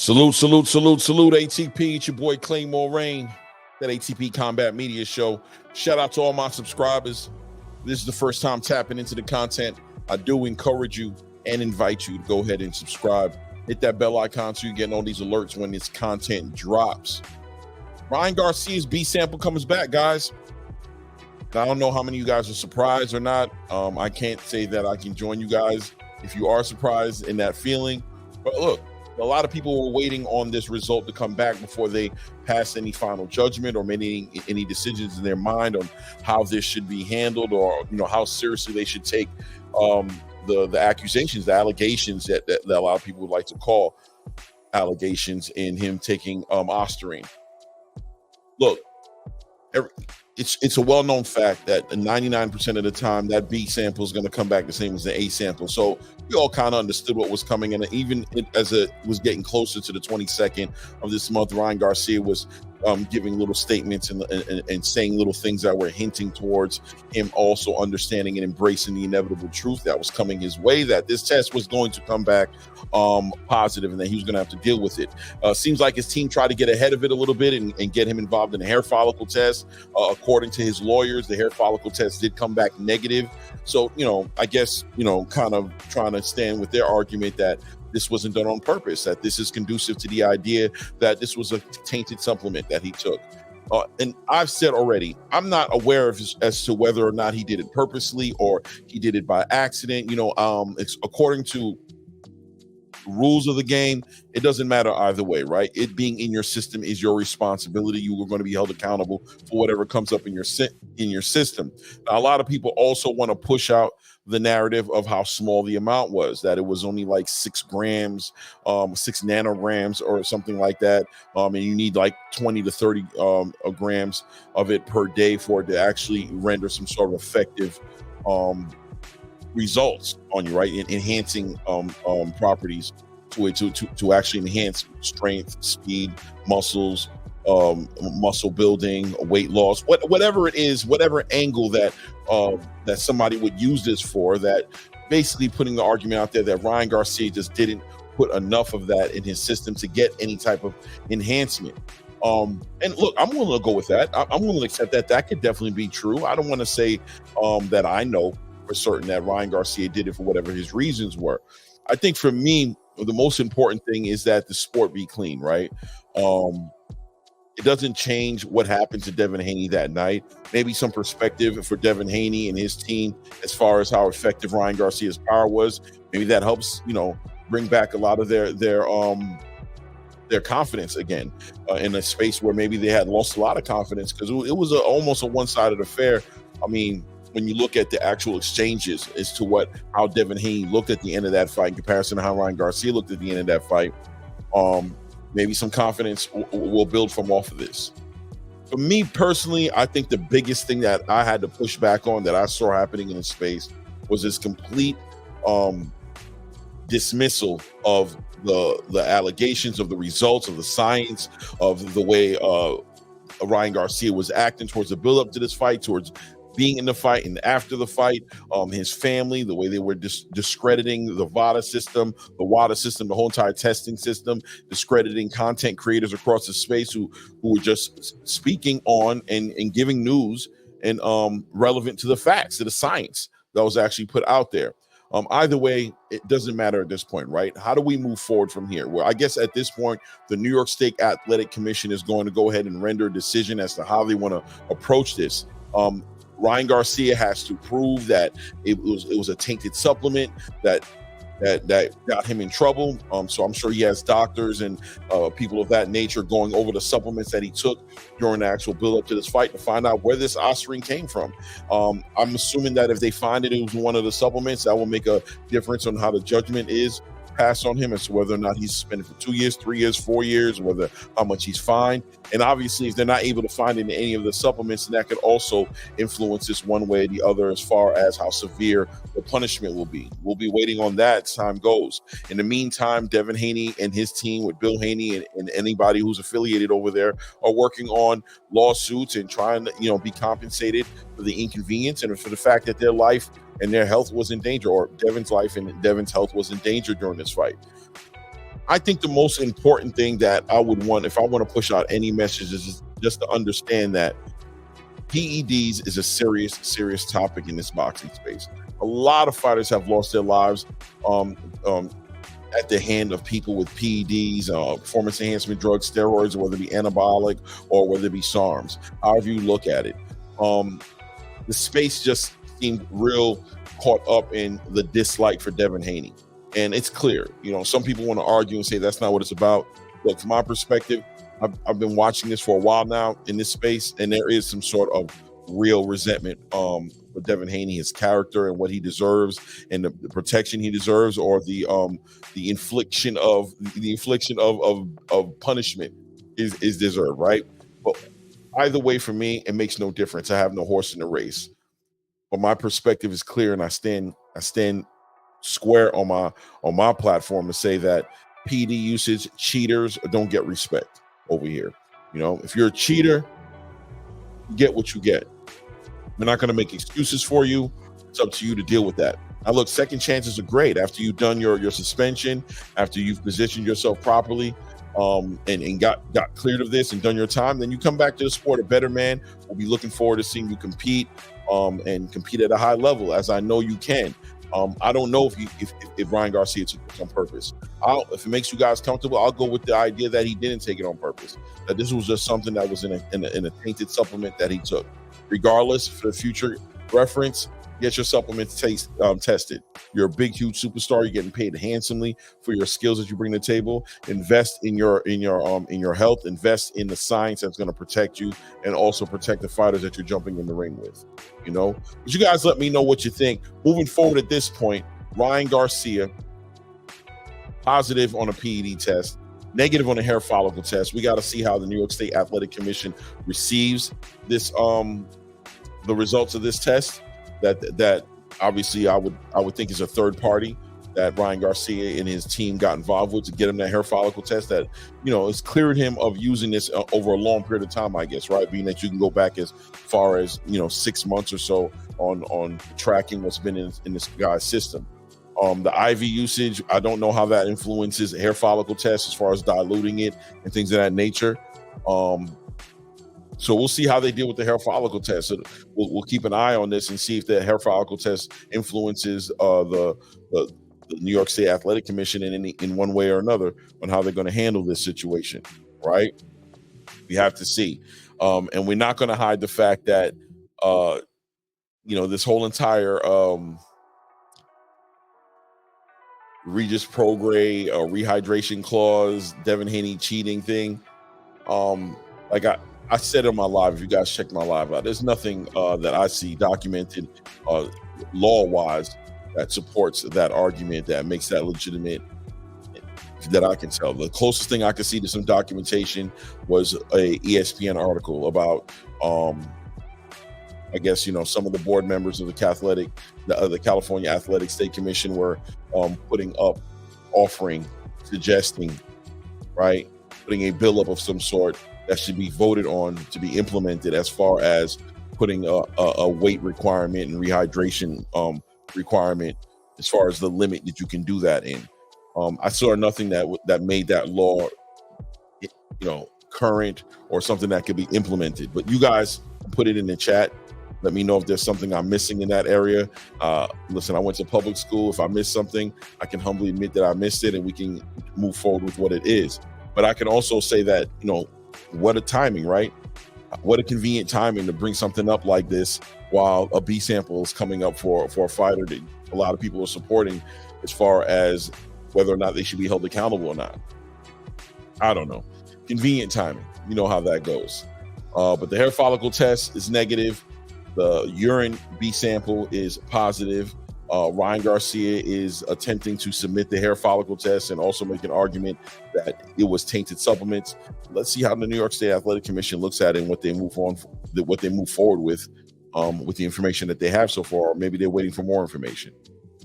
Salute, salute, salute, salute, ATP. It's your boy Claymore Rain, that ATP Combat Media Show. Shout out to all my subscribers. This is the first time tapping into the content. I do encourage you and invite you to go ahead and subscribe. Hit that bell icon so you're getting all these alerts when this content drops. Ryan Garcia's B sample comes back, guys. I don't know how many of you guys are surprised or not. I can't say that I can join you guys if you are surprised in that feeling. But look, a lot of people were waiting on this result to come back before they passed any final judgment or made any decisions in their mind on how this should be handled, or how seriously they should take the accusations, the allegations that a lot of people would like to call allegations in him taking Ostarine. Look, it's a well-known fact that 99% of the time that B sample is going to come back the same as the A sample. So we all kind of understood what was coming, and even as it was getting closer to the 22nd of this month, Ryan Garcia was giving little statements and saying little things that were hinting towards him also understanding and embracing the inevitable truth that was coming his way, that this test was going to come back positive and that he was going to have to deal with it. Seems like his team tried to get ahead of it a little bit and get him involved in the hair follicle test. According to his lawyers, the hair follicle test did come back negative. So, I guess, kind of trying to stand with their argument that this wasn't done on purpose, that this is conducive to the idea that this was a tainted supplement that he took. And I've said already, I'm not aware of as to whether or not he did it purposely or he did it by accident. It's according to rules of the game, it doesn't matter either way, right? It being in your system is your responsibility. You are going to be held accountable for whatever comes up in your system. Now, a lot of people also want to push out the narrative of how small the amount was, that it was only like 6 grams, 6 nanograms or something like that. And you need like 20 to 30 grams of it per day for it to actually render some sort of effective results on you, right? Enhancing properties to actually enhance strength, speed, muscles, muscle building, weight loss, whatever it is, whatever angle that somebody would use this for, that basically putting the argument out there that Ryan Garcia just didn't put enough of that in his system to get any type of enhancement. And look, I'm willing to go with that. I'm willing to accept that. That could definitely be true. I don't want to say that I know for certain that Ryan Garcia did it for whatever his reasons were. I think for me, the most important thing is that the sport be clean, right? It doesn't change what happened to Devin Haney that night. Maybe some perspective for Devin Haney and his team as far as how effective Ryan Garcia's power was. Maybe that helps, bring back a lot of their confidence again in a space where maybe they had lost a lot of confidence, because it was almost a one-sided affair. I mean, when you look at the actual exchanges as to how Devin Haney looked at the end of that fight in comparison to how Ryan Garcia looked at the end of that fight, maybe some confidence will build from off of this. For me personally, I think the biggest thing that I had to push back on, that I saw happening in the space, was this complete dismissal of the allegations, of the results, of the science, of the way Ryan Garcia was acting towards the build-up to this fight, towards being in the fight and after the fight, his family, the way they were discrediting the WADA system, the whole entire testing system, discrediting content creators across the space who were just speaking on and giving news and relevant to the facts, to the science that was actually put out there. Either way, it doesn't matter at this point, right? How do we move forward from here? Well, I guess at this point, the New York State Athletic Commission is going to go ahead and render a decision as to how they want to approach this. Ryan Garcia has to prove that it was a tainted supplement that got him in trouble. So I'm sure he has doctors and people of that nature going over the supplements that he took during the actual build up to this fight to find out where this Ostarine came from. I'm assuming that if they find it was one of the supplements, that will make a difference on how the judgment is passed on him as to whether or not he's suspended for 2 years, 3 years, 4 years, whether how much he's fined. And obviously, if they're not able to find it in any of the supplements, then that could also influence this one way or the other as far as how severe the punishment will be. We'll be waiting on that as time goes. In the meantime, Devin Haney and his team with Bill Haney and anybody who's affiliated over there are working on lawsuits and trying to, be compensated for the inconvenience and for the fact that their life and their health was in danger, or Devin's life and Devin's health was in danger during this fight. I think the most important thing that I would want, if I want to push out any message, is just to understand that PEDs is a serious topic in this boxing space. A lot of fighters have lost their lives um, um, at the hand of people with PEDs, performance enhancement drugs, steroids, whether it be anabolic or whether it be SARMs, however you look at it. Um, the space just seemed real caught up in the dislike for Devin Haney. And it's clear, some people want to argue and say that's not what it's about. Look, from my perspective, I've been watching this for a while now in this space, and there is some sort of real resentment for Devin Haney, his character and what he deserves, and the protection he deserves, or the infliction of punishment is deserved, right? But either way, for me, it makes no difference. I have no horse in the race. But my perspective is clear, and I stand square on my platform to say that PD usage, cheaters don't get respect over here. If you're a cheater, you get what you get. We're not going to make excuses for you. It's up to you to deal with that. Now, look, second chances are great. After you've done your suspension, after you've positioned yourself properly, and got cleared of this and done your time, then you come back to the sport a better man. We'll be looking forward to seeing you compete and compete at a high level, as I know you can. I don't know if Ryan Garcia took this on purpose. If it makes you guys comfortable, I'll go with the idea that he didn't take it on purpose. That this was just something that was in a tainted supplement that he took. Regardless, for the future reference, get your supplements tested. You're a big, huge superstar. You're getting paid handsomely for your skills that you bring to the table. Invest in your health. Invest in the science that's going to protect you and also protect the fighters that you're jumping in the ring with. But you guys let me know what you think. Moving forward at this point, Ryan Garcia, positive on a PED test, negative on a hair follicle test. We got to see how the New York State Athletic Commission receives this, the results of this test. That obviously I would think is a third party that Ryan Garcia and his team got involved with to get him that hair follicle test that has cleared him of using this over a long period of time, I guess, right? Being that you can go back as far as 6 months or so on tracking what's been in this guy's system. The IV usage, I don't know how that influences hair follicle test as far as diluting it and things of that nature. So we'll see how they deal with the hair follicle test. So we'll keep an eye on this and see if the hair follicle test influences the New York State Athletic Commission in one way or another on how they're going to handle this situation, right? We have to see. And we're not going to hide the fact that, this whole entire Regis Prograis rehydration clause, Devin Haney cheating thing, I said on my live, if you guys check my live out, there's nothing that I see documented law-wise that supports that argument, that makes that legitimate, that I can tell. The closest thing I could see to some documentation was a ESPN article about, I guess, some of the board members of the California Athletic State Commission were putting up, offering, suggesting, right, putting a bill up of some sort that should be voted on to be implemented as far as putting a weight requirement and rehydration requirement as far as the limit that you can do that in. I saw nothing that made that law, current or something that could be implemented. But you guys put it in the chat. Let me know if there's something I'm missing in that area. Listen, I went to public school. If I missed something, I can humbly admit that I missed it, and we can move forward with what it is. But I can also say that, what a timing, right? What a convenient timing to bring something up like this while a B sample is coming up for a fighter that a lot of people are supporting as far as whether or not they should be held accountable or not. I don't know. Convenient timing. You know how that goes. But the hair follicle test is negative. The urine B sample is positive. Ryan Garcia is attempting to submit the hair follicle test and also make an argument that it was tainted supplements. Let's see how the New York State Athletic Commission looks at it and what they move forward with the information that they have so far. Or maybe they're waiting for more information.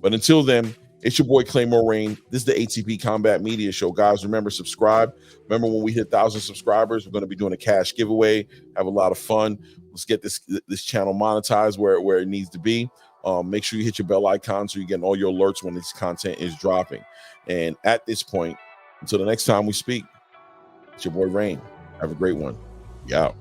But until then, it's your boy Claymore Rain. This is the ATP Combat Media Show. Guys, remember, subscribe. Remember, when we hit 1,000 subscribers, we're going to be doing a cash giveaway. Have a lot of fun. Let's get this channel monetized where it needs to be. Make sure you hit your bell icon so you're getting all your alerts when this content is dropping. And at this point, Until the next time we speak, it's your boy Rain. Have a great one. Yeah.